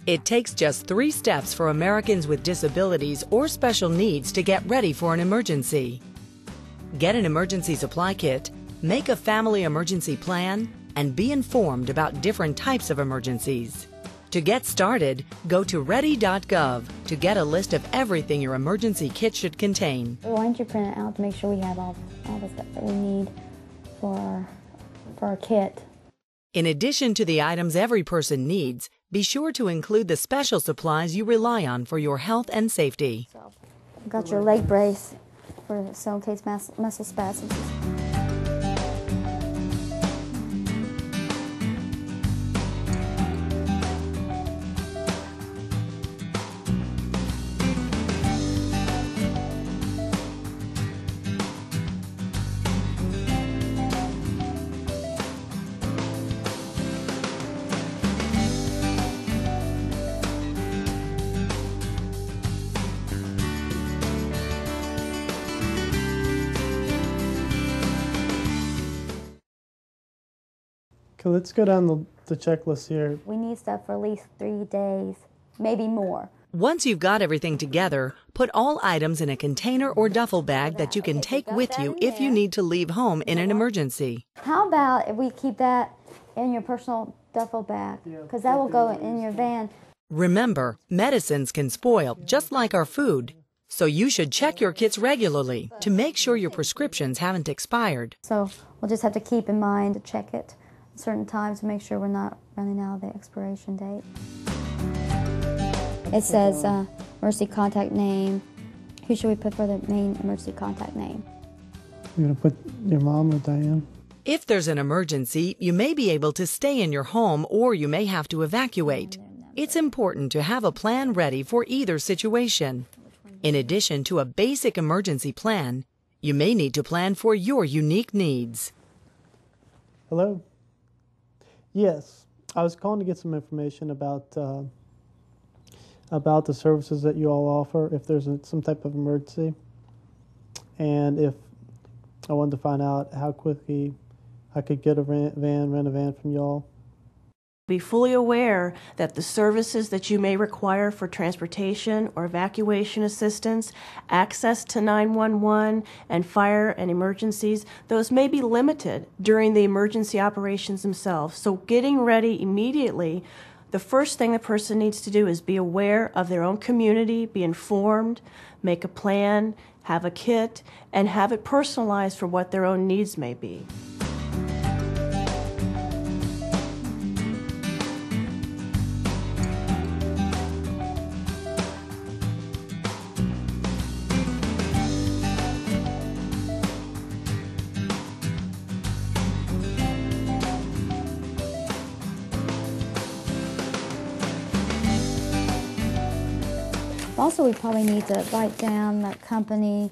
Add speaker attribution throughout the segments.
Speaker 1: It takes just 3 steps for Americans with disabilities or special needs to get ready for an emergency. Get an emergency supply kit, make a family emergency plan, and be informed about different types of emergencies. To get started, go to Ready.gov to get a list of everything your emergency kit should contain.
Speaker 2: Why don't you print it out to make sure we have all the stuff that we need for our kit.
Speaker 1: In addition to the items every person needs, be sure to include the special supplies you rely on for your health and safety.
Speaker 2: I've got your leg brace so in case muscle spasms.
Speaker 3: Okay, let's go down the checklist here.
Speaker 2: We need stuff for at least 3 days, maybe more.
Speaker 1: Once you've got everything together, put all items in a container or duffel bag that you can take with you if you need to leave home in an emergency.
Speaker 2: How about if we keep that in your personal duffel bag? Because that will go in your van.
Speaker 1: Remember, medicines can spoil just like our food. So you should check your kits regularly to make sure your prescriptions haven't expired.
Speaker 2: So we'll just have to keep in mind to check it at certain times to make sure we're not running out of the expiration date. It says emergency contact name. Who should we put for the main emergency contact name?
Speaker 3: You're going to put your mom or Diane?
Speaker 1: If there's an emergency, you may be able to stay in your home or you may have to evacuate. It's important to have a plan ready for either situation. In addition to a basic emergency plan, you may need to plan for your unique needs.
Speaker 3: Hello? Yes, I was calling to get some information about the services that you all offer if there's some type of emergency, and if I wanted to find out how quickly I could get a rent a van from y'all.
Speaker 4: Be fully aware that the services that you may require for transportation or evacuation assistance, access to 911 and fire and emergencies, those may be limited during the emergency operations themselves. So getting ready immediately, the first thing the person needs to do is be aware of their own community, be informed, make a plan, have a kit, and have it personalized for what their own needs may be.
Speaker 2: Also, we probably need to write down the company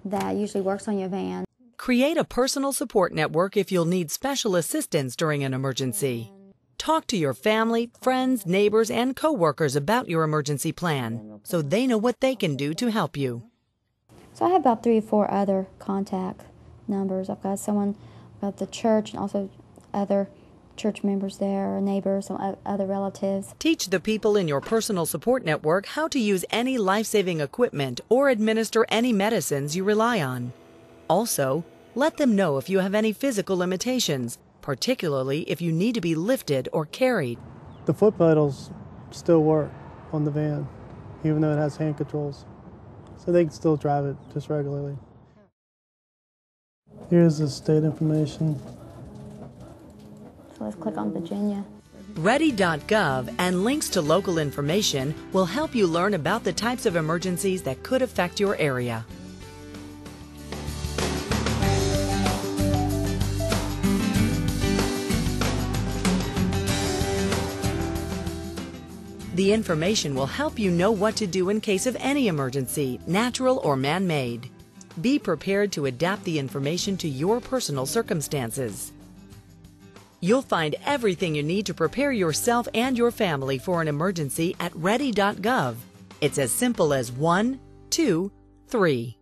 Speaker 2: that usually works on your van.
Speaker 1: Create a personal support network if you'll need special assistance during an emergency. Talk to your family, friends, neighbors, and coworkers about your emergency plan so they know what they can do to help you.
Speaker 2: So I have about 3 or 4 other contact numbers. I've got someone at the church and also other church members there, neighbors, some other relatives.
Speaker 1: Teach the people in your personal support network how to use any life-saving equipment or administer any medicines you rely on. Also, let them know if you have any physical limitations, particularly if you need to be lifted or carried.
Speaker 3: The foot pedals still work on the van, even though it has hand controls. So they can still drive it just regularly. Here's the state information.
Speaker 2: So let's click on Virginia.
Speaker 1: Ready.gov and links to local information will help you learn about the types of emergencies that could affect your area. The information will help you know what to do in case of any emergency, natural or man-made. Be prepared to adapt the information to your personal circumstances. You'll find everything you need to prepare yourself and your family for an emergency at Ready.gov. It's as simple as 1, 2, 3.